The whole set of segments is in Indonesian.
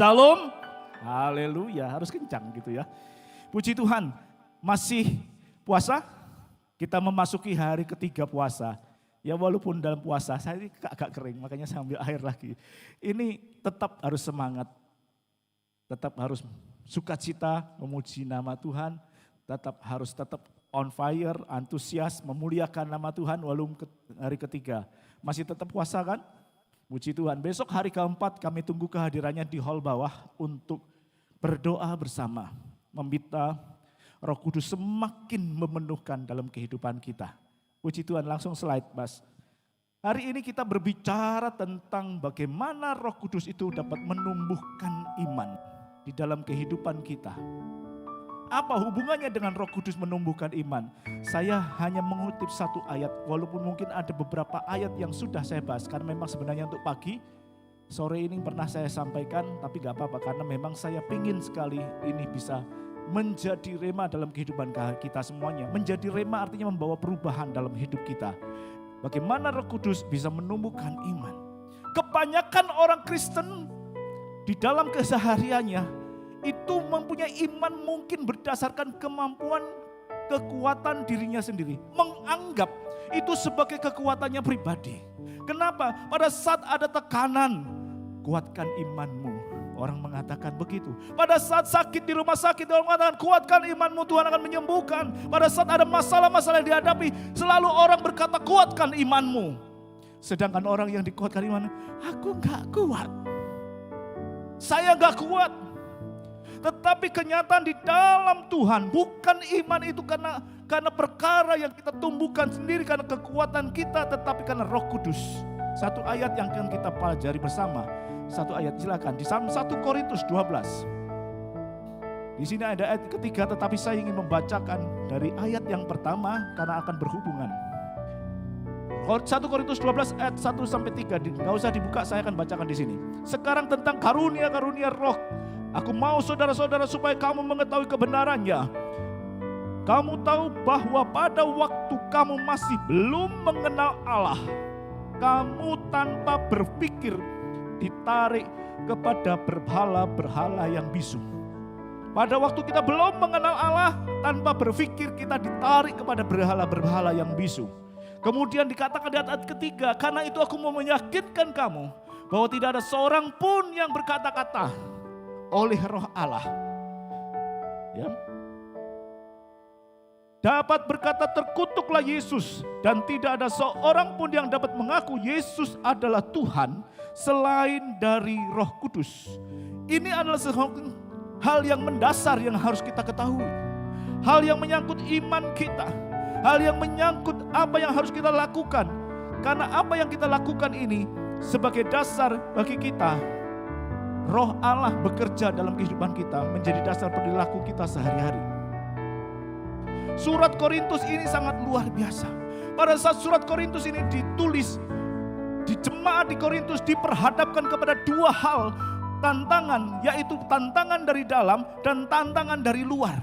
Shalom. Haleluya, harus kencang gitu ya. Puji Tuhan, masih puasa? Kita memasuki hari ketiga puasa. Ya walaupun dalam puasa, saya ini agak kering, makanya saya ambil air lagi. Ini tetap harus semangat, tetap harus sukacita, memuji nama Tuhan, tetap on fire, antusias, memuliakan nama Tuhan walaupun hari ketiga. Masih tetap puasa kan? Puji Tuhan, besok hari keempat kami tunggu kehadirannya di hall bawah untuk berdoa bersama. Meminta Roh Kudus semakin memenuhkan dalam kehidupan kita. Puji Tuhan, langsung slide Mas. Hari ini kita berbicara tentang bagaimana Roh Kudus itu dapat menumbuhkan iman di dalam kehidupan kita. Apa hubungannya dengan Roh Kudus menumbuhkan iman? Saya hanya mengutip satu ayat, walaupun mungkin ada beberapa ayat yang sudah saya bahas. Karena memang sebenarnya untuk pagi, sore ini pernah saya sampaikan, tapi gak apa-apa. Karena memang saya pingin sekali ini bisa menjadi rema dalam kehidupan kita semuanya. Menjadi rema artinya membawa perubahan dalam hidup kita. Bagaimana Roh Kudus bisa menumbuhkan iman. Kebanyakan orang Kristen di dalam kesehariannya itu mempunyai iman mungkin berdasarkan kemampuan, kekuatan dirinya sendiri. Menganggap itu sebagai kekuatannya pribadi. Kenapa? Pada saat ada tekanan, kuatkan imanmu. Orang mengatakan begitu. Pada saat sakit di rumah sakit, orang mengatakan kuatkan imanmu, Tuhan akan menyembuhkan. Pada saat ada masalah-masalah yang dihadapi, selalu orang berkata kuatkan imanmu. Sedangkan orang yang dikuatkan iman, aku gak kuat. Saya gak kuat. Tetapi kenyataan di dalam Tuhan, bukan iman itu karena perkara yang kita tumbuhkan sendiri, karena kekuatan kita, tetapi karena Roh Kudus. Satu ayat yang akan kita pelajari bersama. Satu ayat silakan di 1 Korintus 12. Di sini ada ayat ketiga, tetapi saya ingin membacakan dari ayat yang pertama karena akan berhubungan. 1 Korintus 12 ayat 1 sampai 3, enggak usah dibuka, saya akan bacakan di sini. Sekarang tentang karunia-karunia roh. Aku mau saudara-saudara supaya kamu mengetahui kebenarannya. Kamu tahu bahwa pada waktu kamu masih belum mengenal Allah, kamu tanpa berpikir ditarik kepada berhala-berhala yang bisu. Pada waktu kita belum mengenal Allah, tanpa berpikir kita ditarik kepada berhala-berhala yang bisu. Kemudian dikatakan di ayat ketiga, karena itu aku mau meyakinkan kamu bahwa tidak ada seorang pun yang berkata-kata oleh Roh Allah, ya, dapat berkata terkutuklah Yesus, dan tidak ada seorang pun yang dapat mengaku Yesus adalah Tuhan selain dari Roh Kudus. Ini adalah hal yang mendasar yang harus kita ketahui. Hal yang menyangkut iman kita, hal yang menyangkut apa yang harus kita lakukan. Karena apa yang kita lakukan ini sebagai dasar bagi kita. Roh Allah bekerja dalam kehidupan kita, menjadi dasar perilaku kita sehari-hari. Surat Korintus ini sangat luar biasa. Pada saat surat Korintus ini ditulis, di jemaat di Korintus diperhadapkan kepada dua hal tantangan, yaitu tantangan dari dalam dan tantangan dari luar.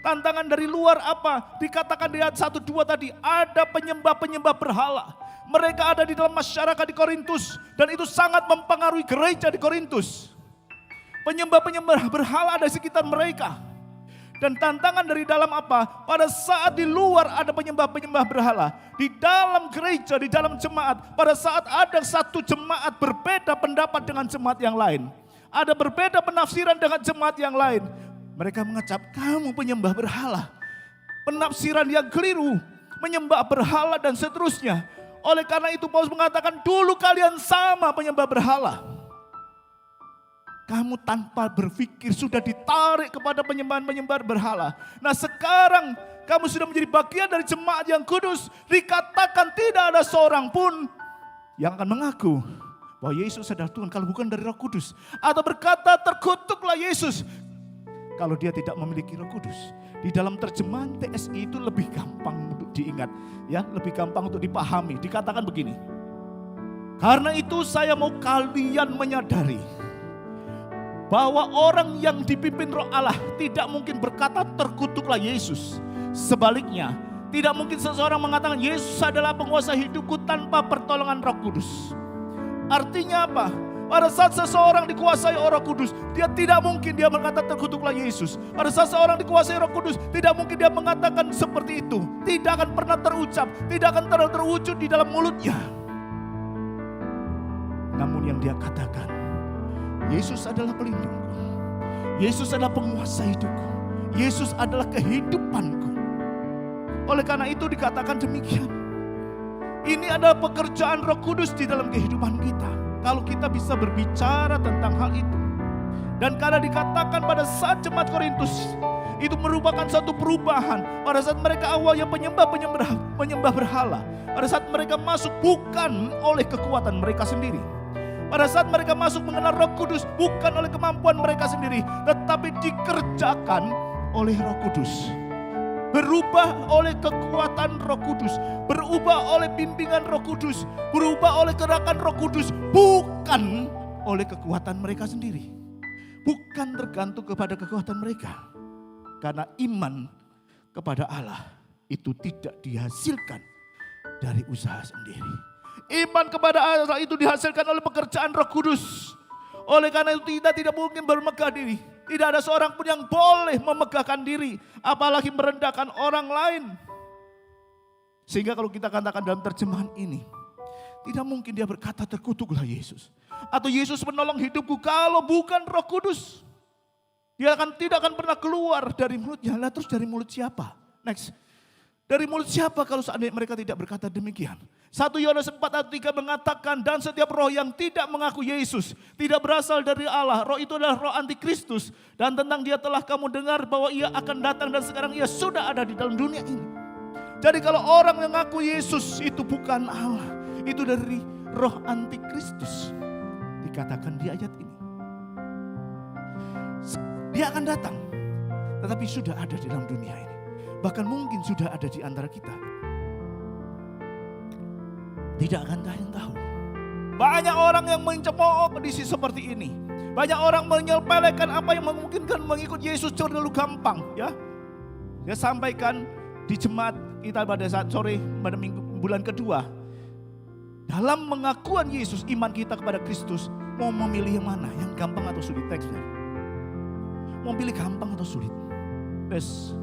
Tantangan dari luar apa? Dikatakan di ayat 1-2 tadi, ada penyembah-penyembah berhala. Mereka ada di dalam masyarakat di Korintus dan itu sangat mempengaruhi gereja di Korintus. Penyembah-penyembah berhala ada di sekitar mereka. Dan tantangan dari dalam apa? Pada saat di luar ada penyembah-penyembah berhala, di dalam gereja, di dalam jemaat, pada saat ada satu jemaat berbeda pendapat dengan jemaat yang lain, ada berbeda penafsiran dengan jemaat yang lain, mereka mengecap kamu penyembah berhala, penafsiran yang keliru, menyembah berhala dan seterusnya. Oleh karena itu Paulus mengatakan dulu kalian sama penyembah berhala. Kamu tanpa berpikir sudah ditarik kepada penyembahan-penyembah berhala. Nah sekarang kamu sudah menjadi bagian dari jemaat yang kudus. Dikatakan tidak ada seorang pun yang akan mengaku bahwa Yesus adalah Tuhan kalau bukan dari Roh Kudus. Atau berkata terkutuklah Yesus kalau dia tidak memiliki Roh Kudus. Di dalam terjemahan TSI itu lebih gampang untuk diingat, ya, lebih gampang untuk dipahami. Dikatakan begini, karena itu saya mau kalian menyadari bahwa orang yang dipimpin Roh Allah tidak mungkin berkata terkutuklah Yesus. Sebaliknya, tidak mungkin seseorang mengatakan Yesus adalah penguasa hidupku tanpa pertolongan Roh Kudus. Artinya apa? Pada saat seseorang dikuasai Roh Kudus, dia tidak mungkin dia berkata terkutuklah Yesus. Pada saat seseorang dikuasai Roh Kudus, tidak mungkin dia mengatakan seperti itu. Tidak akan pernah terucap, tidak akan terwujud di dalam mulutnya. Namun yang dia katakan, Yesus adalah pelindungku. Yesus adalah penguasa hidupku. Yesus adalah kehidupanku. Oleh karena itu dikatakan demikian. Ini adalah pekerjaan Roh Kudus di dalam kehidupan kita. Kalau kita bisa berbicara tentang hal itu. Dan karena dikatakan pada saat jemaat Korintus itu merupakan satu perubahan. Pada saat mereka awalnya menyembah berhala. Pada saat mereka masuk bukan oleh kekuatan mereka sendiri. Pada saat mereka masuk mengenal Roh Kudus bukan oleh kemampuan mereka sendiri. Tetapi dikerjakan oleh Roh Kudus. Berubah oleh kekuatan Roh Kudus, berubah oleh bimbingan Roh Kudus, berubah oleh gerakan Roh Kudus, bukan oleh kekuatan mereka sendiri. Bukan tergantung kepada kekuatan mereka. Karena iman kepada Allah itu tidak dihasilkan dari usaha sendiri. Iman kepada Allah itu dihasilkan oleh pekerjaan Roh Kudus. Oleh karena itu kita tidak mungkin bermegah diri. Tidak ada seorang pun yang boleh memegahkan diri, apalagi merendahkan orang lain. Sehingga kalau kita katakan dalam terjemahan ini, tidak mungkin dia berkata terkutuklah Yesus. Atau Yesus menolong hidupku kalau bukan Roh Kudus. Dia tidak akan pernah keluar dari mulutnya. Lah terus dari mulut siapa? Next. Dari mulut siapa kalau seandainya mereka tidak berkata demikian? 1 Yohanes 4 ayat 3 mengatakan, dan setiap roh yang tidak mengaku Yesus tidak berasal dari Allah. Roh itu adalah roh antikristus. Dan tentang dia telah kamu dengar bahwa ia akan datang dan sekarang ia sudah ada di dalam dunia ini. Jadi kalau orang mengaku Yesus itu bukan Allah. Itu dari roh antikristus. Dikatakan di ayat ini. Dia akan datang. Tetapi sudah ada di dalam dunia ini. Bahkan mungkin sudah ada di antara kita. Tidak akan ada yang tahu. Banyak orang yang mencemooh kondisi seperti ini. Banyak orang menyepelekan apa yang memungkinkan mengikut Yesus terlalu gampang. Ya, saya sampaikan di jemaat kita pada saat sore pada bulan kedua. Dalam mengakuan Yesus, iman kita kepada Kristus, mau memilih yang mana? Yang gampang atau sulit teksnya? Mau pilih gampang atau sulit? Terus,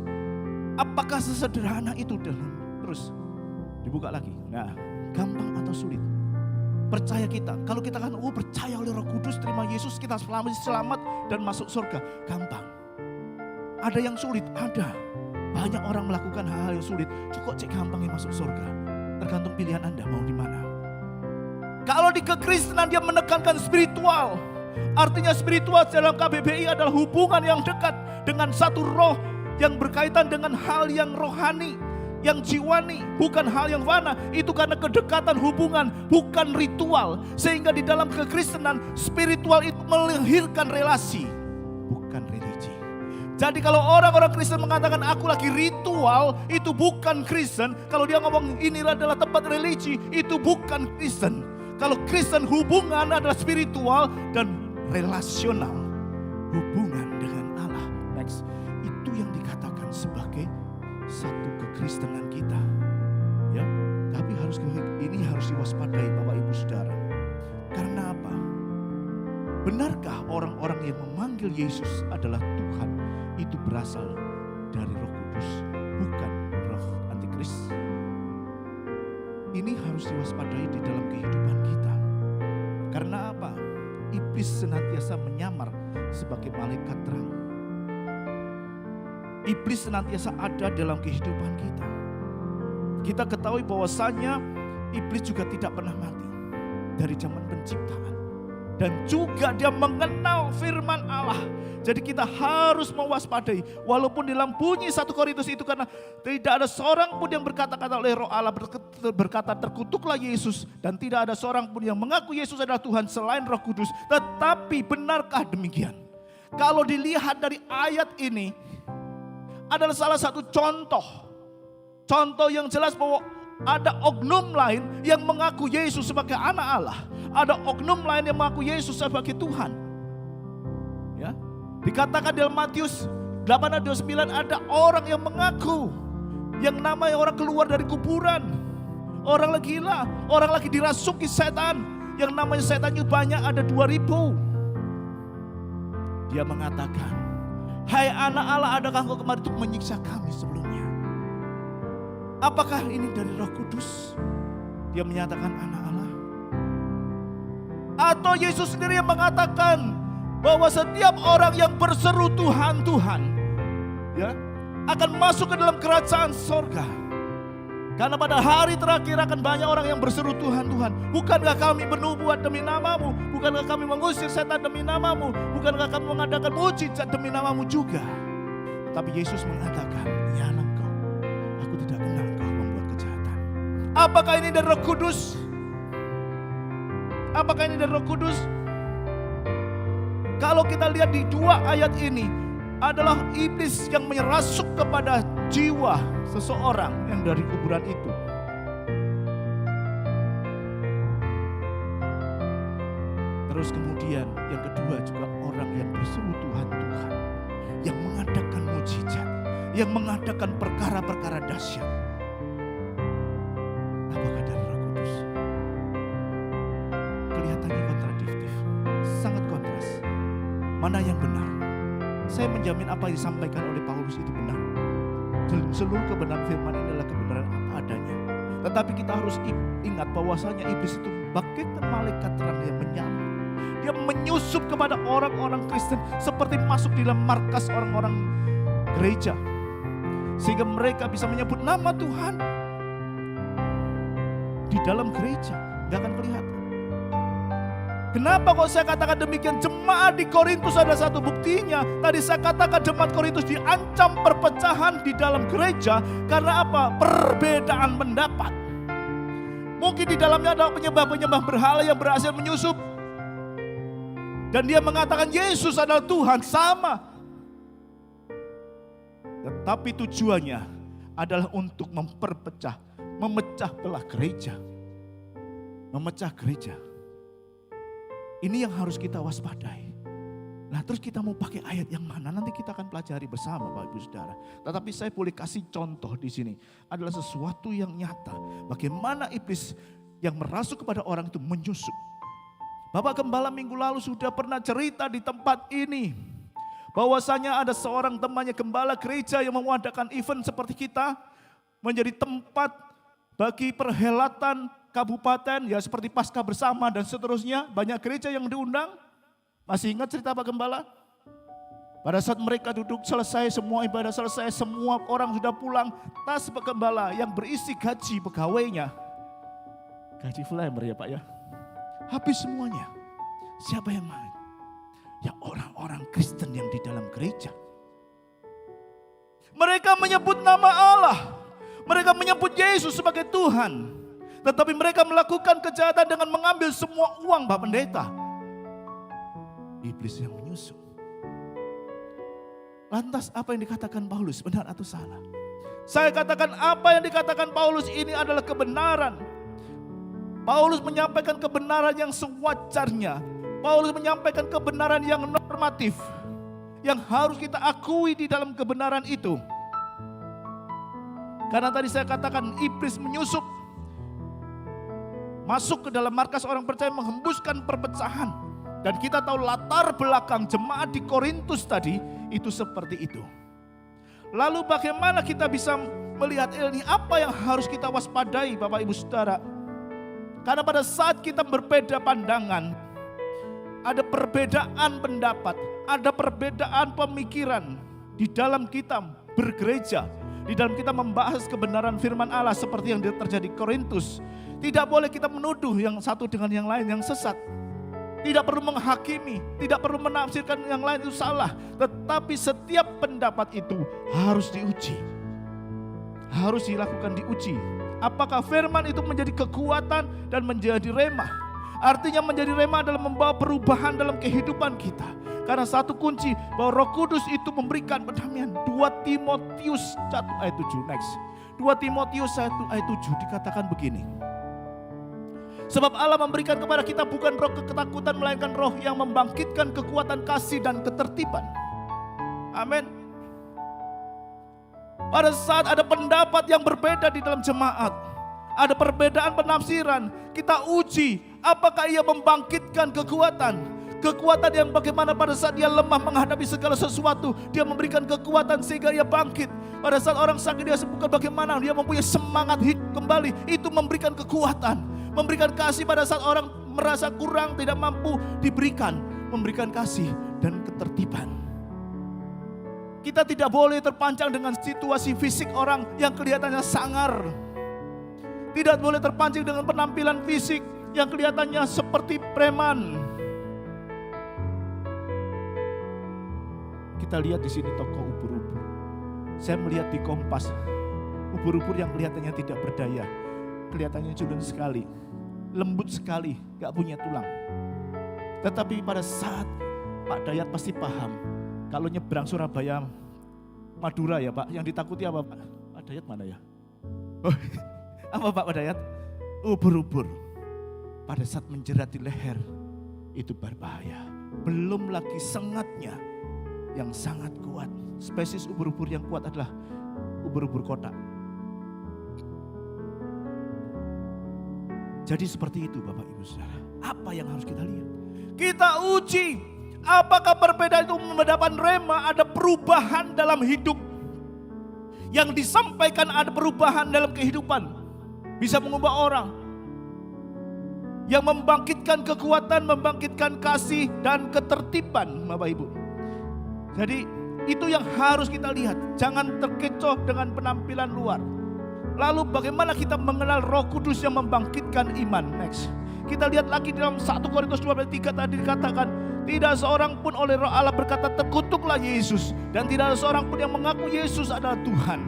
apakah sesederhana itu dalam? Terus dibuka lagi. Nah, gampang atau sulit? Percaya kita. Kalau kita kan percaya oleh Roh Kudus, terima Yesus, kita selamat dan masuk surga. Gampang. Ada yang sulit? Ada. Banyak orang melakukan hal-hal yang sulit. Cukup cek gampang yang masuk surga. Tergantung pilihan Anda mau di mana. Kalau di kekristenan dia menekankan spiritual. Artinya spiritual dalam KBBI adalah hubungan yang dekat dengan satu roh yang berkaitan dengan hal yang rohani, yang jiwani, bukan hal yang fana. Itu karena kedekatan hubungan, bukan ritual. Sehingga di dalam kekristenan, spiritual itu melahirkan relasi, bukan religi. Jadi kalau orang-orang Kristen mengatakan aku lagi ritual, itu bukan Kristen. Kalau dia ngomong ini adalah tempat religi, itu bukan Kristen. Kalau Kristen hubungan adalah spiritual dan relasional, hubungan dengan Allah. Next. Itu yang dikatakan sebagai satu kekristenan kita. Ya, tapi ini harus diwaspadai Bapak Ibu Saudara. Karena apa? Benarkah orang-orang yang memanggil Yesus adalah Tuhan itu berasal dari Roh Kudus, bukan roh antikris? Ini harus diwaspadai di dalam kehidupan kita. Karena apa? Iblis senantiasa menyamar sebagai malaikat terang. Iblis senantiasa ada dalam kehidupan kita. Kita ketahui bahwasanya iblis juga tidak pernah mati dari zaman penciptaan. Dan juga dia mengenal firman Allah. Jadi kita harus mewaspadai. Walaupun dalam bunyi 1 Korintus itu karena tidak ada seorang pun yang berkata-kata oleh roh Allah berkata terkutuklah Yesus. Dan tidak ada seorang pun yang mengaku Yesus adalah Tuhan selain Roh Kudus. Tetapi benarkah demikian? Kalau dilihat dari ayat ini adalah salah satu contoh. Contoh yang jelas bahwa ada oknum lain yang mengaku Yesus sebagai anak Allah. Ada oknum lain yang mengaku Yesus sebagai Tuhan. Ya, dikatakan dalam Matius 8 ayat 29 ada orang yang mengaku yang namanya orang keluar dari kuburan, orang lagi gila, orang lagi dirasuki setan, yang namanya setan itu banyak, ada 2000. Dia mengatakan, hai anak Allah, adakah engkau kemari untuk menyiksa kami sebelumnya? Apakah ini dari Roh Kudus? Dia menyatakan anak Allah. Atau Yesus sendiri yang mengatakan bahwa setiap orang yang berseru Tuhan, Tuhan, ya, akan masuk ke dalam kerajaan sorga. Karena pada hari terakhir akan banyak orang yang berseru Tuhan, Tuhan. Bukankah kami bernubuat demi namamu? Bukankah kami mengusir setan demi namamu? Bukankah kami mengadakan mujizat demi namamu juga? Tapi Yesus mengatakan, ya engkau, aku tidak kenal engkau membuat kejahatan. Apakah ini dari Roh Kudus? Apakah ini dari Roh Kudus? Kalau kita lihat di 2 ayat ini, adalah iblis yang menyerasuk kepada jiwa seseorang yang dari kuburan itu. Terus kemudian yang kedua juga orang yang berseru Tuhan, Tuhan, yang mengadakan mujizat, yang mengadakan perkara-perkara dahsyat. Apakah dari Roh Kudus? Kelihatannya kontradiktif, sangat kontras. Mana yang benar? Saya menjamin apa yang disampaikan oleh Paulus itu benar. Seluruh kebenaran firman ini adalah kebenaran apa adanya. Tetapi kita harus ingat bahwasanya iblis itu bagaikan malaikat terang yang menyamar. Dia menyusup kepada orang-orang Kristen seperti masuk di dalam markas orang-orang gereja. Sehingga mereka bisa menyebut nama Tuhan di dalam gereja. Gak akan kelihatan. Kenapa kok saya katakan demikian? Jemaat di Korintus ada satu buktinya. Tadi saya katakan jemaat Korintus diancam perpecahan di dalam gereja. Karena apa? Perbedaan pendapat. Mungkin di dalamnya ada penyembah-penyembah berhala yang berhasil menyusup. Dan dia mengatakan Yesus adalah Tuhan, sama. Tetapi tujuannya adalah untuk memecah belah gereja. Memecah gereja. Ini yang harus kita waspadai. Nah terus kita mau pakai ayat yang mana? Nanti kita akan pelajari bersama Bapak Ibu Saudara. Tetapi saya boleh kasih contoh di sini. Adalah sesuatu yang nyata. Bagaimana iblis yang merasuk kepada orang itu menyusup. Bapak Gembala minggu lalu sudah pernah cerita di tempat ini. Bahwasanya ada seorang temannya gembala gereja yang mengadakan event seperti kita. Menjadi tempat bagi perhelatan kabupaten, ya seperti Paskah bersama dan seterusnya. Banyak gereja yang diundang. Masih ingat cerita Pak Gembala? Pada saat mereka duduk selesai, semua ibadah selesai, semua orang sudah pulang. Tas Pak Gembala yang berisi gaji pegawainya. Gaji flamer ya Pak ya. Habis semuanya. Siapa yang main? Ya orang-orang Kristen yang di dalam gereja. Mereka menyebut nama Allah. Mereka menyebut Yesus sebagai Tuhan. Tetapi mereka melakukan kejahatan dengan mengambil semua uang Pak Pendeta. Iblis yang menyusup. Lantas apa yang dikatakan Paulus benar atau salah? Saya katakan apa yang dikatakan Paulus ini adalah kebenaran. Paulus menyampaikan kebenaran yang sewajarnya. Paulus menyampaikan kebenaran yang normatif. Yang harus kita akui di dalam kebenaran itu. Karena tadi saya katakan iblis menyusup. Masuk ke dalam markas orang percaya, menghembuskan perpecahan. Dan kita tahu latar belakang jemaat di Korintus tadi itu seperti itu. Lalu bagaimana kita bisa melihat ini? Apa yang harus kita waspadai Bapak Ibu Saudara? Karena pada saat kita berbeda pandangan, ada perbedaan pendapat, ada perbedaan pemikiran di dalam kita bergereja, di dalam kita membahas kebenaran firman Allah seperti yang terjadi di Korintus. Tidak boleh kita menuduh yang satu dengan yang lain yang sesat. Tidak perlu menghakimi, tidak perlu menafsirkan yang lain itu salah. Tetapi setiap pendapat itu harus diuji. Harus dilakukan diuji. Apakah firman itu menjadi kekuatan dan menjadi rema? Artinya menjadi rema adalah membawa perubahan dalam kehidupan kita. Karena satu kunci bahwa Roh Kudus itu memberikan pendamaian. 2 Timotius 1 ayat 7 next. 2 Timotius 1 ayat 7 dikatakan begini. Sebab Allah memberikan kepada kita bukan roh ketakutan, melainkan roh yang membangkitkan kekuatan kasih dan ketertiban. Amin. Pada saat ada pendapat yang berbeda di dalam jemaat, ada perbedaan penafsiran, kita uji Apakah ia membangkitkan kekuatan? Kekuatan yang bagaimana pada saat dia lemah menghadapi segala sesuatu, dia memberikan kekuatan sehingga dia bangkit. Pada saat orang sakit dia sembuhkan, bagaimana dia mempunyai semangat hidup kembali. Itu memberikan kekuatan, memberikan kasih pada saat orang merasa kurang, tidak mampu, diberikan, memberikan kasih dan ketertiban. Kita tidak boleh terpancang dengan situasi fisik orang yang kelihatannya sangar. Tidak boleh terpancing dengan penampilan fisik yang kelihatannya seperti preman. Kita lihat di sini tokoh ubur-ubur. Saya melihat di Kompas, ubur-ubur yang kelihatannya tidak berdaya, kelihatannya culun sekali, lembut sekali, gak punya tulang. Tetapi pada saat Pak Dayat pasti paham, kalau nyebrang Surabaya, Madura ya Pak, yang ditakuti apa Pak? Pak Dayat mana ya? Oh, apa Pak Dayat? Ubur-ubur. Pada saat menjerat di leher, itu berbahaya. Belum lagi sengatnya yang sangat kuat. Spesies ubur-ubur yang kuat adalah ubur-ubur kotak. Jadi seperti itu Bapak Ibu Saudara. Apa yang harus kita lihat? Kita uji apakah perbedaan itu mendapat rema, ada perubahan dalam hidup. Yang disampaikan ada perubahan dalam kehidupan. Bisa mengubah orang. Yang membangkitkan kekuatan, membangkitkan kasih dan ketertiban Bapak Ibu. Jadi itu yang harus kita lihat. Jangan terkecoh dengan penampilan luar. Lalu bagaimana kita mengenal Roh Kudus yang membangkitkan iman? Next. Kita lihat lagi dalam 1 Korintus 12:3 tadi dikatakan, tidak seorang pun oleh Roh Allah berkata terkutuklah Yesus, dan tidak ada seorang pun yang mengaku Yesus adalah Tuhan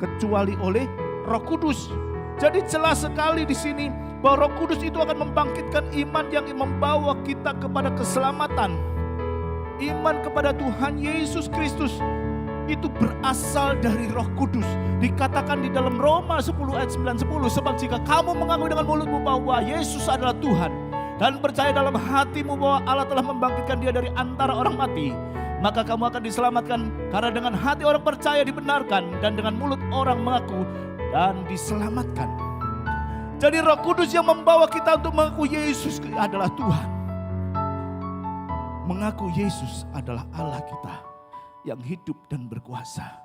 kecuali oleh Roh Kudus. Jadi jelas sekali di sini bahwa Roh Kudus itu akan membangkitkan iman yang membawa kita kepada keselamatan. Iman kepada Tuhan Yesus Kristus itu berasal dari Roh Kudus. Dikatakan di dalam Roma 10 ayat 9-10, sebab jika kamu mengaku dengan mulutmu bahwa Yesus adalah Tuhan dan percaya dalam hatimu bahwa Allah telah membangkitkan dia dari antara orang mati, maka kamu akan diselamatkan. Karena dengan hati orang percaya dibenarkan dan dengan mulut orang mengaku dan diselamatkan. Jadi Roh Kudus yang membawa kita untuk mengaku Yesus adalah Tuhan. Mengaku Yesus adalah Allah kita yang hidup dan berkuasa.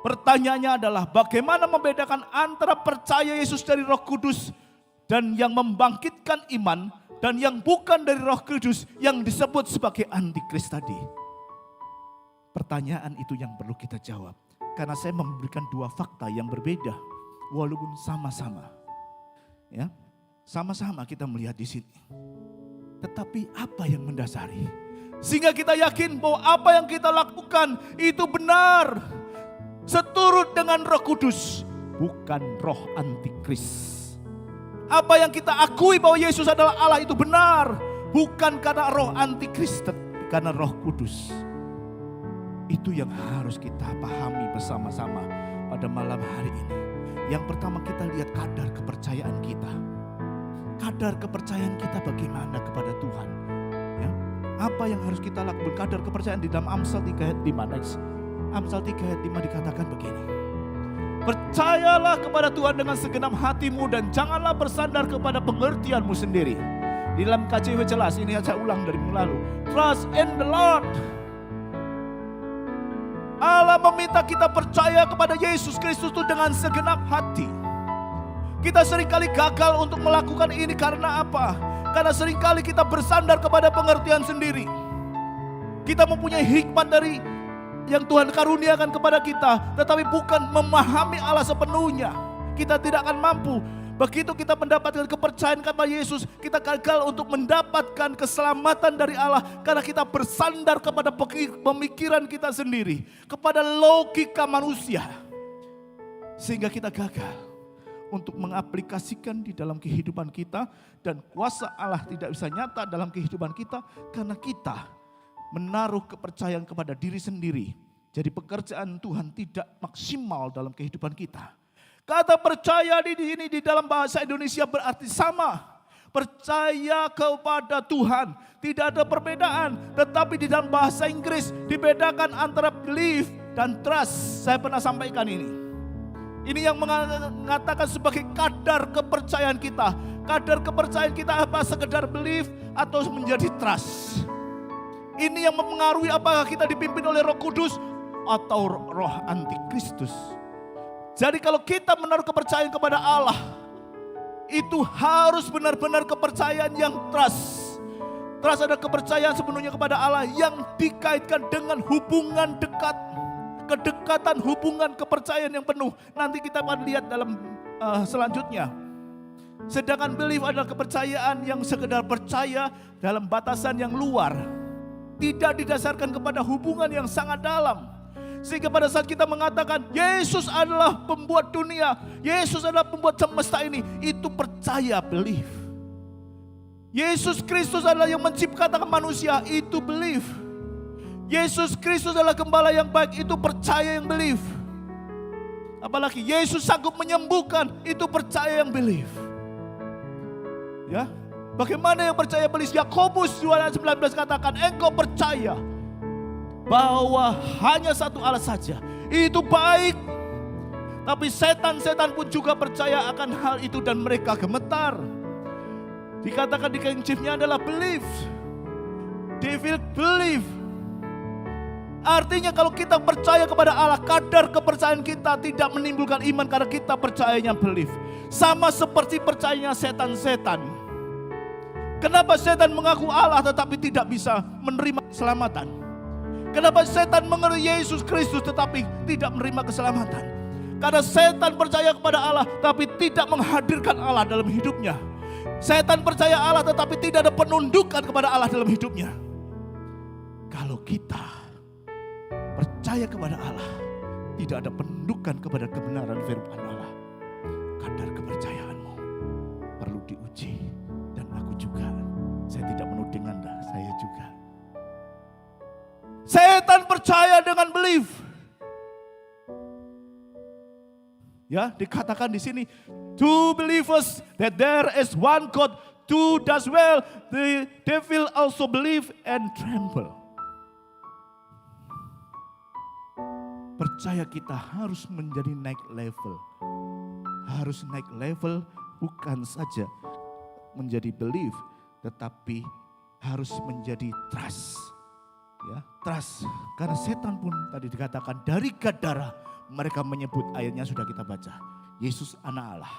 Pertanyaannya adalah bagaimana membedakan antara percaya Yesus dari Roh Kudus dan yang membangkitkan iman dan yang bukan dari Roh Kudus yang disebut sebagai antikris tadi. Pertanyaan itu yang perlu kita jawab. Karena saya memberikan dua fakta yang berbeda walaupun sama-sama. Ya, sama-sama kita melihat di sini. Tetapi apa yang mendasari? Sehingga kita yakin bahwa apa yang kita lakukan itu benar. Seturut dengan Roh Kudus, bukan roh antikris. Apa yang kita akui bahwa Yesus adalah Allah itu benar. Bukan karena roh antikris, tetapi karena Roh Kudus. Itu yang harus kita pahami bersama-sama pada malam hari ini. Yang pertama kita lihat kadar kepercayaan kita. Kadar kepercayaan kita bagaimana kepada Tuhan. Ya. Apa yang harus kita lakukan? Kadar kepercayaan di dalam Amsal 3 ayat 5. Next. Amsal 3 ayat 5 dikatakan begini. Percayalah kepada Tuhan dengan segenap hatimu dan janganlah bersandar kepada pengertianmu sendiri. Di dalam KJW jelas, ini saya ulang dari minggu lalu. Trust in the Lord. Allah meminta kita percaya kepada Yesus Kristus itu dengan segenap hati. Kita seringkali gagal untuk melakukan ini karena apa? Karena seringkali kita bersandar kepada pengertian sendiri. Kita mempunyai hikmat dari yang Tuhan karuniakan kepada kita, tetapi bukan memahami Allah sepenuhnya. Kita tidak akan mampu. Begitu kita mendapatkan kepercayaan kepada Yesus, kita gagal untuk mendapatkan keselamatan dari Allah karena kita bersandar kepada pemikiran kita sendiri, kepada logika manusia. Sehingga kita gagal untuk mengaplikasikan di dalam kehidupan kita, dan kuasa Allah tidak bisa nyata dalam kehidupan kita karena kita menaruh kepercayaan kepada diri sendiri. Jadi pekerjaan Tuhan tidak maksimal dalam kehidupan kita. Kata percaya di sini di dalam bahasa Indonesia berarti sama. Percaya kepada Tuhan, tidak ada perbedaan. Tetapi di dalam bahasa Inggris dibedakan antara believe dan trust. Saya pernah sampaikan ini. Ini yang mengatakan sebagai kadar kepercayaan kita. Kadar kepercayaan kita apa? Sekedar belief atau menjadi trust. Ini yang mempengaruhi apakah kita dipimpin oleh Roh Kudus atau roh antikristus. Jadi kalau kita menaruh kepercayaan kepada Allah, itu harus benar-benar kepercayaan yang trust. Trust adalah kepercayaan sepenuhnya kepada Allah yang dikaitkan dengan hubungan dekat. Kedekatan, hubungan, kepercayaan yang penuh. Nanti kita akan lihat dalam selanjutnya. Sedangkan belief adalah kepercayaan yang sekedar percaya dalam batasan yang luar. Tidak didasarkan kepada hubungan yang sangat dalam. Sehingga pada saat kita mengatakan Yesus adalah pembuat dunia, Yesus adalah pembuat semesta ini, itu percaya, belief. Yesus Kristus adalah yang menciptakan manusia, itu belief. Yesus Kristus adalah gembala yang baik, itu percaya yang belief. Apalagi Yesus sanggup menyembuhkan, itu percaya yang belief. Ya, bagaimana yang percaya belief? Yakobus 2:19 katakan, engkau percaya bahwa hanya satu Allah saja, itu baik. Tapi setan-setan pun juga percaya akan hal itu dan mereka gemetar. Dikatakan di King James-nya adalah belief. Devil believe. Artinya kalau kita percaya kepada Allah, kadar kepercayaan kita tidak menimbulkan iman karena kita percayanya belief. Sama seperti percayanya setan-setan. Kenapa setan mengaku Allah tetapi tidak bisa menerima keselamatan? Kenapa setan mengerti Yesus Kristus tetapi tidak menerima keselamatan? Karena setan percaya kepada Allah tapi tidak menghadirkan Allah dalam hidupnya. Setan percaya Allah tetapi tidak ada penundukan kepada Allah dalam hidupnya. Kalau kita percaya kepada Allah, tidak ada penundukan kepada kebenaran firman Allah, kadar kepercayaanmu perlu diuji. Dan aku juga, saya tidak menuding Anda, saya juga. Setan percaya dengan belief. Ya, dikatakan di sini, two believers that there is one God, two does well, the devil also believe and tremble. Percaya kita harus menjadi naik level. Harus naik level bukan saja menjadi belief, tetapi harus menjadi trust. Ya, trust. Karena setan pun tadi dikatakan dari Gadara, mereka menyebut, ayatnya sudah kita baca, Yesus anak Allah.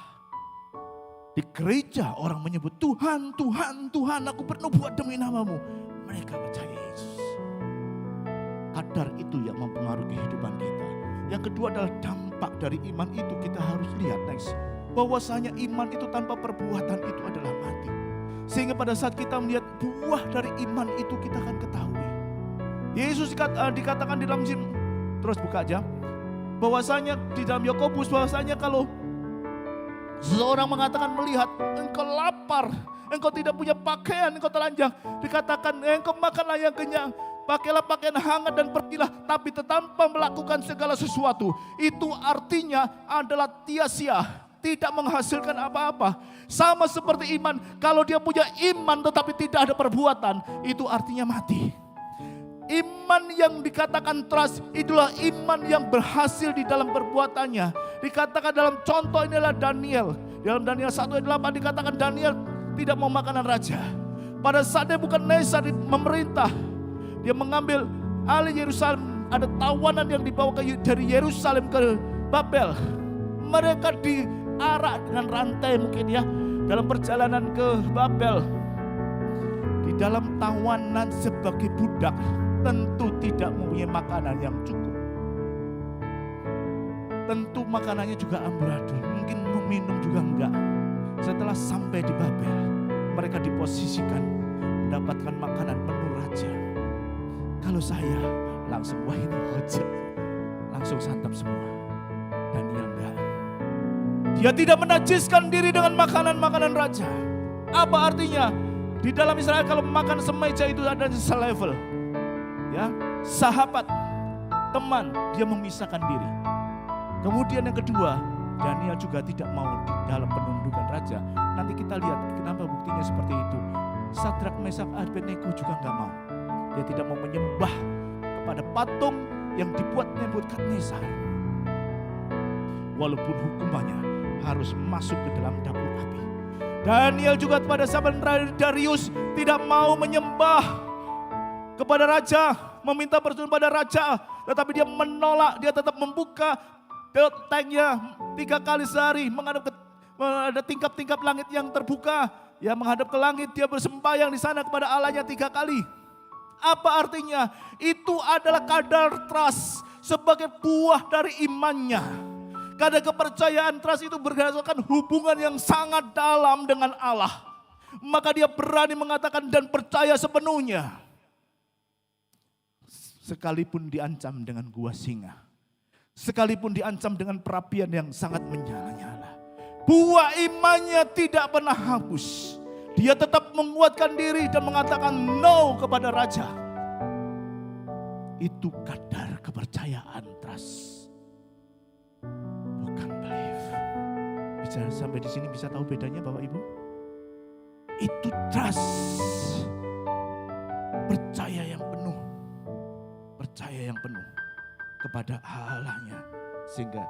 Di gereja orang menyebut Tuhan, Tuhan, Tuhan, aku bernubuat demi namamu. Mereka percaya Yesus. Kadar itu yang mempengaruhi kehidupan kita. Yang kedua adalah dampak dari iman itu, kita harus lihat next. Bahwasanya iman itu tanpa perbuatan itu adalah mati. Sehingga pada saat kita melihat buah dari iman itu kita akan ketahui. Yesus dikatakan di dalam terus buka aja. Bahwasanya di dalam Yakobus, bahwasanya kalau seseorang mengatakan melihat engkau lapar, engkau tidak punya pakaian, engkau telanjang, dikatakan engkau makanlah yang kenyang, pakailah pakaian hangat dan pergilah, tapi tanpa melakukan segala sesuatu. Itu artinya adalah sia-sia, tidak menghasilkan apa-apa. Sama seperti iman, kalau dia punya iman tetapi tidak ada perbuatan, itu artinya mati. Iman yang dikatakan trust itulah iman yang berhasil di dalam perbuatannya. Dikatakan dalam contoh inilah Daniel. Dalam Daniel 1:8 dikatakan Daniel tidak mau makanan raja. Pada saat dia bukan Nebukadnezar memerintah, dia mengambil alih Yerusalem. Ada tawanan yang dibawa dari Yerusalem ke Babel. Mereka diarak dengan rantai mungkin ya dalam perjalanan ke Babel. Di dalam tawanan sebagai budak, tentu tidak mempunyai makanan yang cukup. Tentu makanannya juga amburadul, mungkin minum juga enggak. Setelah sampai di Babel, mereka diposisikan mendapatkan makanan menu raja. Kalau saya langsung, wah ini raja, langsung santap semua. Daniel enggak. Dia tidak menajiskan diri dengan makanan-makanan raja. Apa artinya? Di dalam Israel kalau makan semeja itu ada selevel. Ya, sahabat, teman, dia memisahkan diri. Kemudian yang kedua, Daniel juga tidak mau di dalam penundukan raja. Nanti kita lihat kenapa buktinya seperti itu. Sadrak, Mesak, Abednego juga enggak mau. Dia tidak mau menyembah kepada patung yang dibuat Nebukadnezar. walaupun hukumannya harus masuk ke dalam dapur api. Daniel juga pada zaman Darius tidak mau menyembah kepada raja, meminta persetujuan pada raja, tetapi dia menolak, dia tetap membuka tanknya 3 kali sehari, menghadap ke ada tingkap-tingkap langit yang terbuka, ya menghadap ke langit, dia bersembahyang di sana kepada Allahnya 3 kali. Apa artinya? Itu adalah kadar trust sebagai buah dari imannya. Kadar kepercayaan trust itu berdasarkan hubungan yang sangat dalam dengan Allah. Maka dia berani mengatakan dan percaya sepenuhnya. Sekalipun diancam dengan gua singa. Sekalipun diancam dengan perapian yang sangat menyala-nyala. Buah imannya tidak pernah hapus. Dia tetap menguatkan diri dan mengatakan no kepada raja. Itu kadar kepercayaan trust. Bukan belief. Bisa sampai di sini bisa tahu bedanya Bapak Ibu? Itu trust. Percaya yang penuh. Percaya yang penuh kepada Allahnya. Sehingga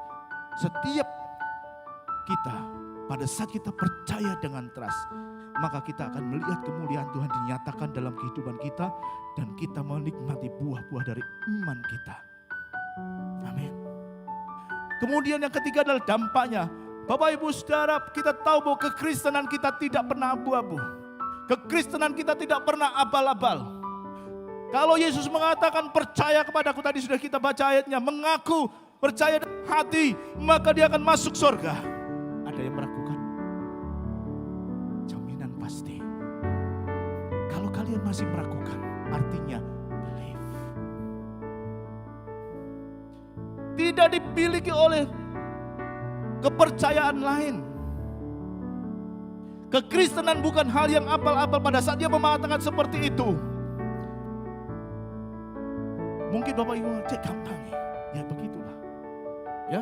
setiap kita, pada saat kita percaya dengan trust, maka kita akan melihat kemuliaan Tuhan dinyatakan dalam kehidupan kita dan kita menikmati buah-buah dari iman kita. Amin. Kemudian yang ketiga adalah dampaknya. Bapak Ibu Saudara, kita tahu bahwa kekristenan kita tidak pernah abu-abu. Kekristenan kita tidak pernah abal-abal. Kalau Yesus mengatakan percaya kepadaku, tadi sudah kita baca ayatnya, mengaku percaya dalam hati, maka dia akan masuk surga. Ada yang meragukan? Jaminan pasti. Kalau kalian masih meragukan, artinya believe. Tidak dimiliki oleh kepercayaan lain. Kekristenan bukan hal yang abal-abal pada saat dia mengatakan seperti itu. Mungkin Bapak Ibu cek gampang ya begitulah. Ya.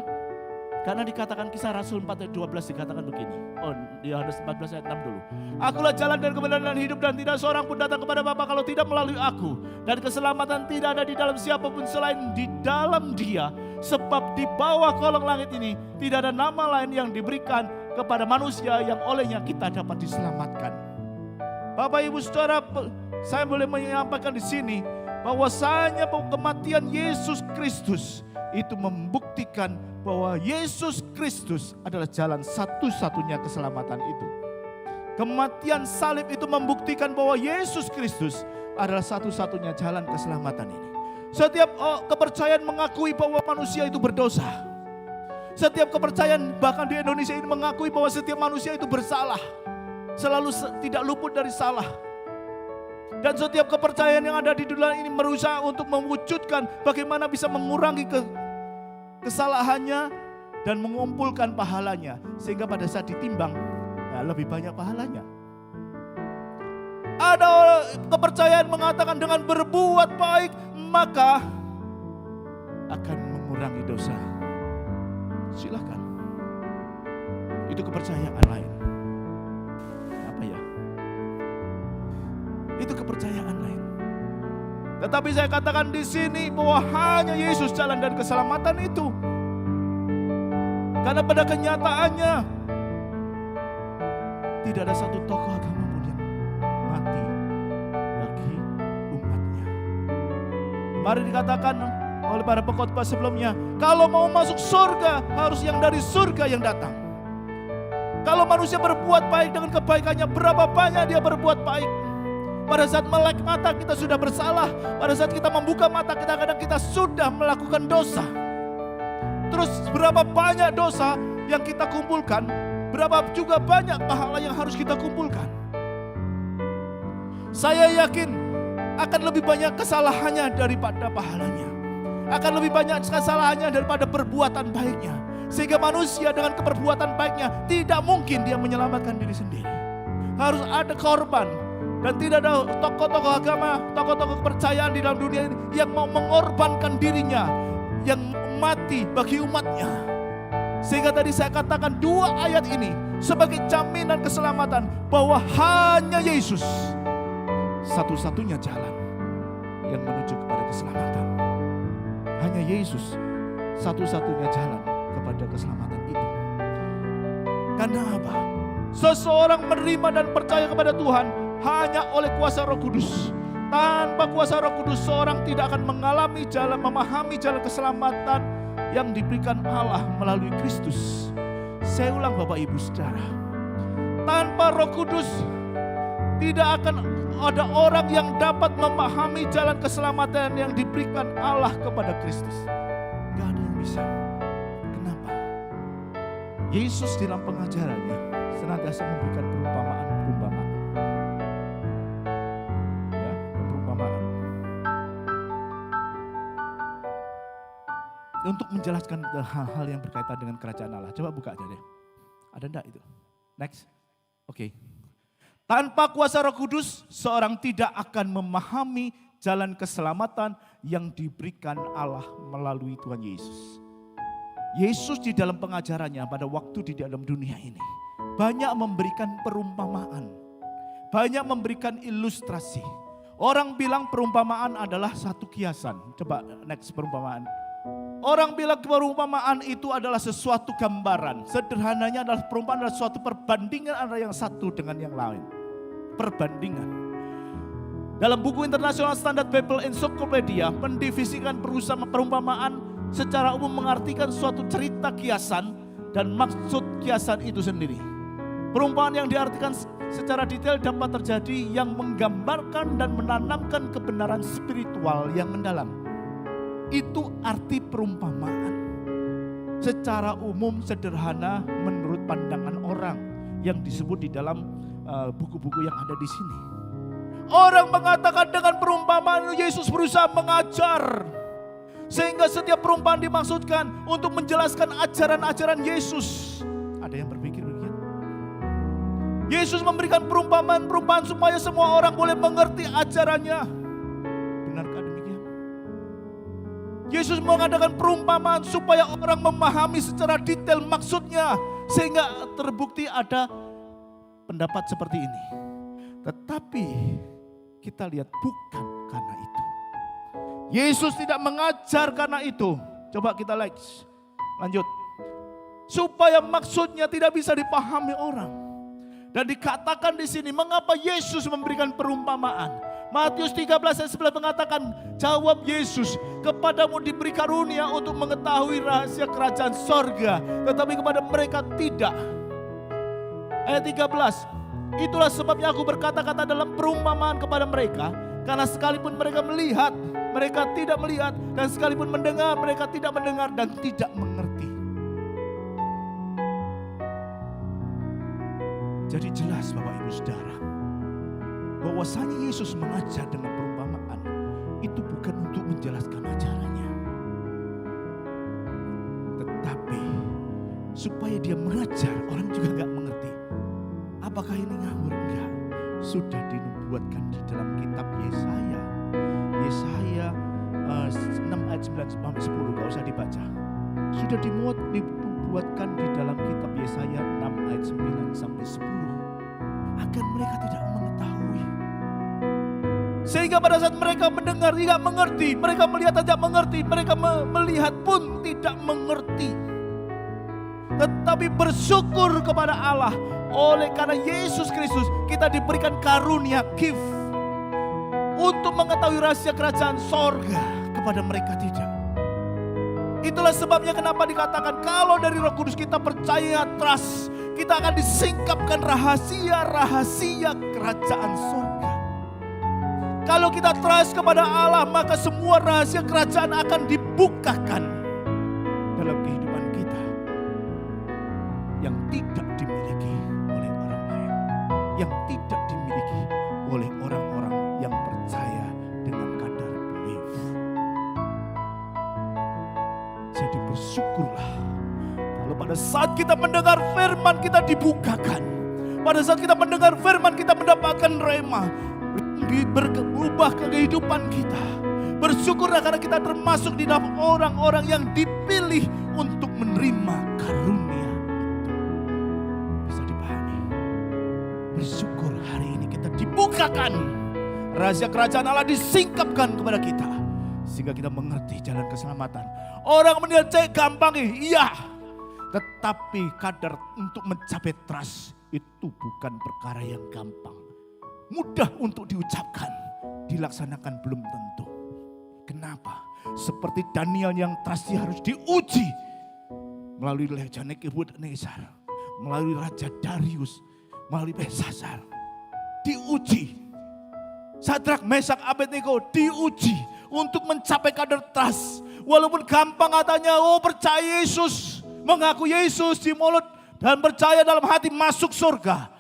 Karena dikatakan Kisah Rasul 4 ayat 12 dikatakan begini. Oh, di Yohanes 14 ayat 6 dulu. Akulah jalan dan kebenaran dan hidup dan tidak seorang pun datang kepada Bapa kalau tidak melalui aku. Dan keselamatan tidak ada di dalam siapapun selain di dalam Dia. Sebab di bawah kolong langit ini tidak ada nama lain yang diberikan kepada manusia yang olehnya kita dapat diselamatkan. Bapak Ibu Saudara, saya boleh menyampaikan di sini bahwasanya kematian Yesus Kristus itu membuktikan bahwa Yesus Kristus adalah jalan satu-satunya keselamatan itu. Kematian salib itu membuktikan bahwa Yesus Kristus adalah satu-satunya jalan keselamatan ini. Setiap kepercayaan mengakui bahwa manusia itu berdosa. Setiap kepercayaan bahkan di Indonesia ini mengakui bahwa setiap manusia itu bersalah. Selalu tidak luput dari salah. Dan setiap kepercayaan yang ada di dunia ini berusaha untuk mewujudkan bagaimana bisa mengurangi kesalahannya dan mengumpulkan pahalanya. Sehingga pada saat ditimbang, lebih banyak pahalanya. Ada kepercayaan mengatakan dengan berbuat baik, maka akan mengurangi dosa. Silakan. Itu kepercayaan lain. Apa ya? Itu kepercayaan lain. Tetapi saya katakan di sini bahwa hanya Yesus jalan dan keselamatan itu. Karena pada kenyataannya tidak ada satu tokoh agama pun yang mati bagi umatnya. Mari dikatakan oleh para pengkhotbah sebelumnya, kalau mau masuk surga harus yang dari surga yang datang. Kalau manusia berbuat baik dengan kebaikannya, berapa banyak dia berbuat baik. Pada saat melek mata kita sudah bersalah. Pada saat kita membuka mata kita kadang kita sudah melakukan dosa. Terus berapa banyak dosa yang kita kumpulkan, berapa juga banyak pahala yang harus kita kumpulkan. Saya yakin akan lebih banyak kesalahannya daripada pahalanya. Akan lebih banyak kesalahannya daripada perbuatan baiknya. Sehingga manusia dengan keperbuatan baiknya tidak mungkin dia menyelamatkan diri sendiri. Harus ada korban. Dan tidak ada tokoh-tokoh agama, tokoh-tokoh kepercayaan di dalam dunia ini yang mau mengorbankan dirinya, yang mati bagi umatnya. Sehingga tadi saya katakan 2 ayat ini sebagai jaminan keselamatan bahwa hanya Yesus satu-satunya jalan yang menuju kepada keselamatan. Hanya Yesus satu-satunya jalan kepada kepada keselamatan itu. Karena apa? Seseorang menerima dan percaya kepada Tuhan hanya oleh kuasa Roh Kudus. Tanpa kuasa Roh Kudus, seorang tidak akan memahami jalan keselamatan yang diberikan Allah melalui Kristus. Saya ulang Bapak Ibu Saudara, tanpa Roh Kudus tidak akan ada orang yang dapat memahami jalan keselamatan yang diberikan Allah kepada Kristus. Gak ada yang bisa. Kenapa? Yesus dalam pengajarannya senantiasa memberikan perumpamaan. Ya, perumpamaan. Untuk menjelaskan hal-hal yang berkaitan dengan kerajaan Allah. Coba buka aja deh. Ada enggak itu? Next. Oke. Tanpa kuasa Roh Kudus, seorang tidak akan memahami jalan keselamatan yang diberikan Allah melalui Tuhan Yesus. Yesus di dalam pengajarannya pada waktu di dalam dunia ini banyak memberikan perumpamaan, banyak memberikan ilustrasi. Orang bilang perumpamaan adalah satu kiasan. Coba next perumpamaan. Orang bilang perumpamaan itu adalah sesuatu gambaran. Sederhananya adalah perumpamaan adalah suatu perbandingan antara yang satu dengan yang lain. Perbandingan. Dalam buku International Standard Bible Encyclopedia mendivisikan perumpamaan secara umum mengartikan suatu cerita kiasan dan maksud kiasan itu sendiri. Perumpamaan yang diartikan secara detail dapat terjadi yang menggambarkan dan menanamkan kebenaran spiritual yang mendalam. Itu arti perumpamaan. Secara umum sederhana menurut pandangan orang yang disebut di dalam buku-buku yang ada di sini. Orang mengatakan dengan perumpamaan Yesus berusaha mengajar. Sehingga setiap perumpamaan dimaksudkan untuk menjelaskan ajaran-ajaran Yesus. Ada yang berpikir begitu? Yesus memberikan perumpamaan-perumpamaan supaya semua orang boleh mengerti ajarannya. Benarkah demikian? Yesus mengadakan perumpamaan supaya orang memahami secara detail maksudnya. Sehingga terbukti ada pendapat seperti ini. Tetapi kita lihat bukan karena itu. Yesus tidak mengajar karena itu. Coba kita lanjut. Supaya maksudnya tidak bisa dipahami orang. Dan dikatakan di sini mengapa Yesus memberikan perumpamaan. Matius 13 ayat 11 mengatakan, jawab Yesus, kepadamu diberi karunia untuk mengetahui rahasia kerajaan sorga, tetapi kepada mereka tidak. Ayat 13, itulah sebabnya aku berkata-kata dalam perumpamaan kepada mereka, karena sekalipun mereka melihat, mereka tidak melihat, dan sekalipun mendengar, mereka tidak mendengar dan tidak mengerti. Jadi jelas Bapak Ibu Saudara, bahwasanya Yesus mengajar dengan perumpamaan itu bukan untuk menjelaskan ajarannya, tetapi supaya dia mengajar orang juga gak mengerti. Apakah ini ngawur? Enggak. Sudah dinubuatkan di dalam kitab Yesaya 6 ayat 9 sampai 10, gak usah dibaca. Sudah dinubuatkan di dalam kitab Yesaya 6 ayat 9 sampai 10. Agar mereka tidak mengetahui. Sehingga pada saat mereka mendengar tidak mengerti, mereka melihat tidak mengerti, mereka melihat pun tidak mengerti. Tetapi bersyukur kepada Allah, oleh karena Yesus Kristus kita diberikan karunia gift untuk mengetahui rahasia kerajaan sorga, kepada mereka tidak. Itulah sebabnya kenapa dikatakan kalau dari Roh Kudus kita percaya, trust, kita akan disingkapkan rahasia-rahasia kerajaan sorga. Kalau kita trust kepada Allah, maka semua rahasia kerajaan akan dibukakan dalam kehidupan kita yang tidak dimiliki oleh orang lain, yang tidak dimiliki oleh orang-orang yang percaya dengan kadar belief. Jadi bersyukurlah kalau pada saat kita mendengar firman kita dibukakan. Pada saat kita mendengar firman kita mendapatkan rema, berubah ke kehidupan kita. Bersyukurlah karena kita termasuk di dalam orang-orang yang dipilih untuk menerima karunia itu. Bisa dipahami. Bersyukur hari ini kita dibukakan. Rahasia kerajaan Allah disingkapkan kepada kita. Sehingga kita mengerti jalan keselamatan. Orang menilai gampang, iya. Tetapi kadar untuk mencapai trust itu bukan perkara yang gampang. Mudah untuk diucapkan, dilaksanakan belum tentu. Kenapa? Seperti Daniel yang trustnya harus diuji melalui Raja Nebukadnezar, melalui Raja Darius, melalui Belshazzar. Diuji. Sadrak, Mesak, Abednego diuji untuk mencapai kadar trust. Walaupun gampang katanya, oh percaya Yesus, mengaku Yesus di mulut dan percaya dalam hati masuk surga.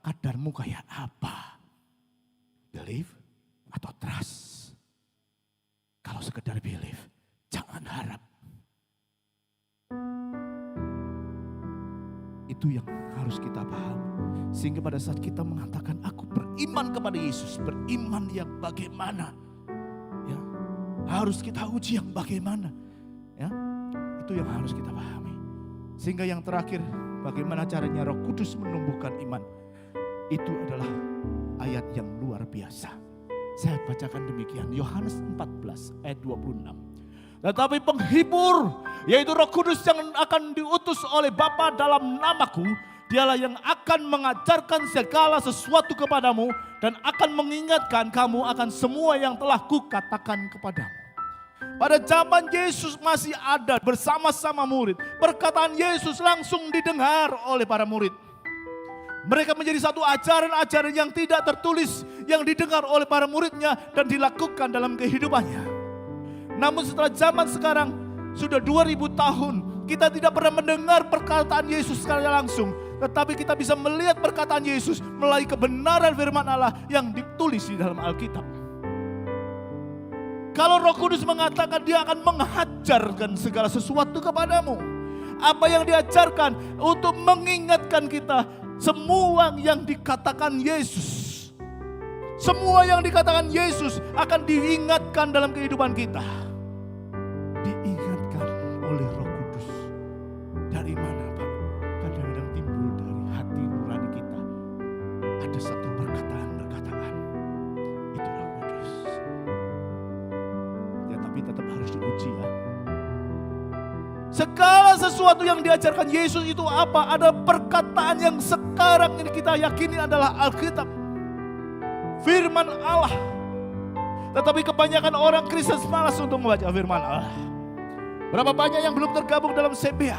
Kadarmu kayak apa? Believe atau trust? Kalau sekedar believe, jangan harap. Itu yang harus kita pahami. Sehingga pada saat kita mengatakan aku beriman kepada Yesus, beriman yang bagaimana? Ya, harus kita uji yang bagaimana? Ya, itu yang harus kita pahami. Sehingga yang terakhir, bagaimana caranya Roh Kudus menumbuhkan iman? Itu adalah ayat yang luar biasa. Saya bacakan demikian, Yohanes 14 ayat 26. Tetapi penghibur, yaitu Roh Kudus yang akan diutus oleh Bapa dalam namaku, dialah yang akan mengajarkan segala sesuatu kepadamu dan akan mengingatkan kamu akan semua yang telah kukatakan kepadamu. Pada zaman Yesus masih ada bersama-sama murid, perkataan Yesus langsung didengar oleh para murid. Mereka menjadi satu ajaran-ajaran yang tidak tertulis, yang didengar oleh para muridnya dan dilakukan dalam kehidupannya. Namun setelah zaman sekarang, sudah 2000 tahun, kita tidak pernah mendengar perkataan Yesus secara langsung. Tetapi kita bisa melihat perkataan Yesus melalui kebenaran firman Allah yang ditulis di dalam Alkitab. Kalau Roh Kudus mengatakan dia akan mengajarkan segala sesuatu kepadamu. Apa yang diajarkan untuk mengingatkan kita semua yang dikatakan Yesus. Semua yang dikatakan Yesus akan diingatkan dalam kehidupan kita. Diingatkan oleh Roh Kudus. Dari mana Pak? Kadang-kadang timbul dari hati nurani kita. Ada satu perkataan-perkataan. Itu Roh Kudus. Ya tapi tetap harus diuji ya. Segala sesuatu yang diajarkan Yesus itu apa? Ada perkataan yang sekarang ini kita yakini adalah Alkitab. Firman Allah. Tetapi kebanyakan orang Kristen malas untuk membaca firman Allah. Berapa banyak yang belum tergabung dalam CBA?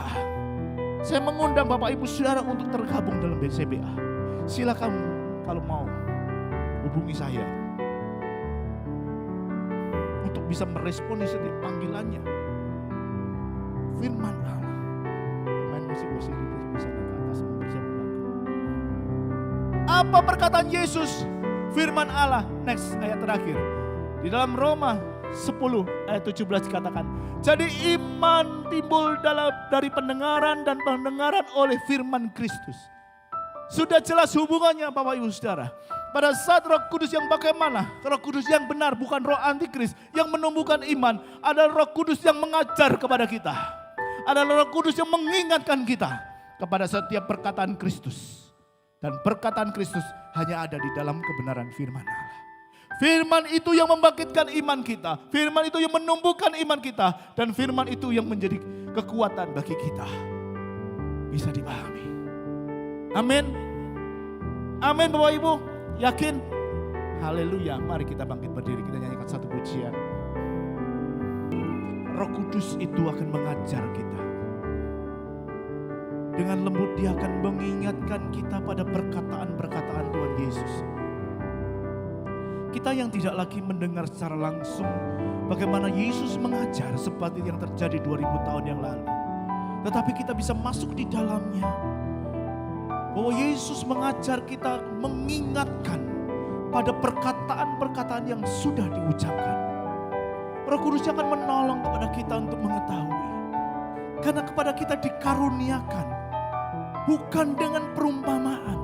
Saya mengundang Bapak Ibu Saudara untuk tergabung dalam CBA. Silakan kalau mau hubungi saya. Untuk bisa meresponi setiap panggilannya. Firman Allah. Main musik-musik bisa naik ke atas mempersiapkan lagu. Apa perkataan Yesus? Firman Allah. Next ayat terakhir. Di dalam Roma 10 ayat 17 dikatakan. Jadi iman timbul dari pendengaran dan pendengaran oleh firman Kristus. Sudah jelas hubungannya Bapak Ibu Saudara. Pada saat Roh Kudus yang bagaimana? Roh Kudus yang benar, bukan roh antikris yang menumbuhkan iman. Ada Roh Kudus yang mengajar kepada kita. Ada Roh Kudus yang mengingatkan kita kepada setiap perkataan Kristus. Dan perkataan Kristus hanya ada di dalam kebenaran firman Allah. Firman itu yang membangkitkan iman kita. Firman itu yang menumbuhkan iman kita. Dan firman itu yang menjadi kekuatan bagi kita. Bisa dipahami. Amin. Amin Bapak Ibu. Yakin? Haleluya. Mari kita bangkit berdiri. Kita nyanyikan satu pujian. Roh Kudus itu akan mengajar kita. Dengan lembut dia akan mengingatkan kita pada perkataan-perkataan Tuhan Yesus. Kita yang tidak lagi mendengar secara langsung bagaimana Yesus mengajar seperti yang terjadi 2000 tahun yang lalu. Tetapi kita bisa masuk di dalamnya. Bahwa Yesus mengajar kita mengingatkan pada perkataan-perkataan yang sudah diucapkan. Roh Kudus akan menolong kepada kita untuk mengetahui. Karena kepada kita dikaruniakan. Bukan dengan perumpamaan.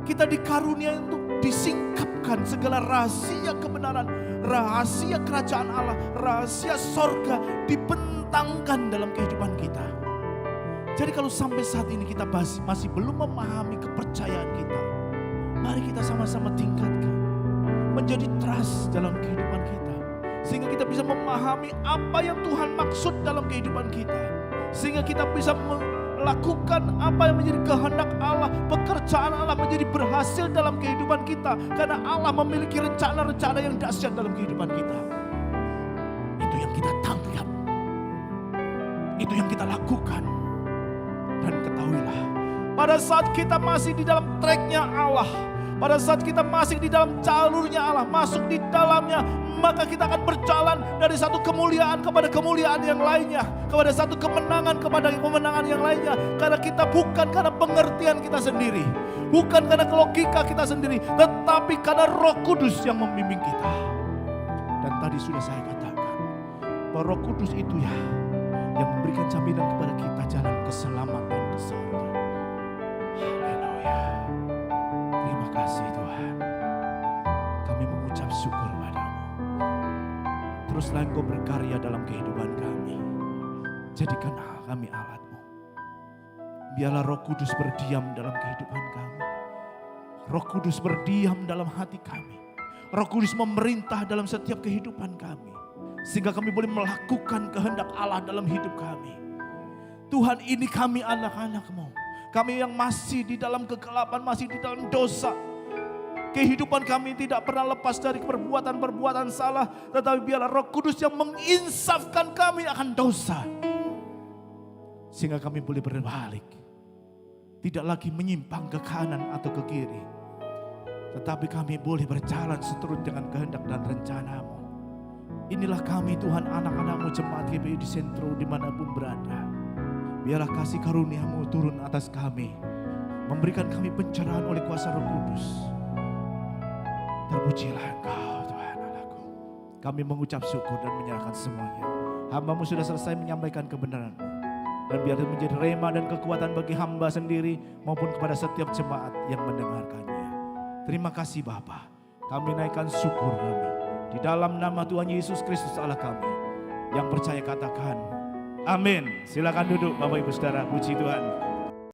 Kita dikaruniai untuk disingkapkan segala rahasia kebenaran. Rahasia kerajaan Allah. Rahasia sorga dibentangkan dalam kehidupan kita. Jadi kalau sampai saat ini kita masih belum memahami kepercayaan kita. Mari kita sama-sama tingkatkan. Menjadi trust dalam kehidupan kita. Sehingga kita bisa memahami apa yang Tuhan maksud dalam kehidupan kita. Sehingga kita bisa lakukan apa yang menjadi kehendak Allah. Pekerjaan Allah menjadi berhasil dalam kehidupan kita. Karena Allah memiliki rencana-rencana yang dahsyat dalam kehidupan kita. Itu yang kita tangkap. Itu yang kita lakukan. Dan ketahuilah, pada saat kita masih di dalam tracknya Allah, pada saat kita masih di dalam jalurnya Allah, masuk di dalamnya, maka kita akan berjalan dari satu kemuliaan kepada kemuliaan yang lainnya, kepada satu kemenangan kepada kemenangan yang lainnya. Karena kita bukan karena pengertian kita sendiri, bukan karena logika kita sendiri, tetapi karena Roh Kudus yang membimbing kita. Dan tadi sudah saya katakan bahwa Roh Kudus itu ya yang memberikan jaminan kepada kita jalan keselamatan ke surga. Haleluya. Terima kasih Tuhan. Kami mengucap syukur padamu. Teruslah Engkau berkarya dalam kehidupan kami. Jadikan kami alat-Mu. Biarlah Roh Kudus berdiam dalam kehidupan kami. Roh Kudus berdiam dalam hati kami. Roh Kudus memerintah dalam setiap kehidupan kami. Sehingga kami boleh melakukan kehendak Allah dalam hidup kami. Tuhan, ini kami anak-anak-Mu. Kami yang masih di dalam kegelapan, masih di dalam dosa. Kehidupan kami tidak pernah lepas dari perbuatan-perbuatan salah. Tetapi biarlah Roh Kudus yang menginsafkan kami akan dosa. Sehingga kami boleh berbalik. Tidak lagi menyimpang ke kanan atau ke kiri. Tetapi kami boleh berjalan seturut dengan kehendak dan rencana-Mu. Inilah kami Tuhan, anak-anak-Mu jemaat GBI di Sentro dimanapun berada. Biarlah kasih karunia-Mu turun atas kami. Memberikan kami pencerahan oleh kuasa Roh Kudus. Terpujilah Engkau Tuhan Allahku. Kami mengucap syukur dan menyerahkan semuanya. Hamba-Mu sudah selesai menyampaikan kebenaran-Mu. Dan biar itu menjadi rema dan kekuatan bagi hamba sendiri maupun kepada setiap jemaat yang mendengarkannya. Terima kasih Bapa. Kami naikkan syukur kami. Di dalam nama Tuhan Yesus Kristus Allah kami. Yang percaya katakan amin. Silakan duduk Bapak Ibu Saudara, puji Tuhan.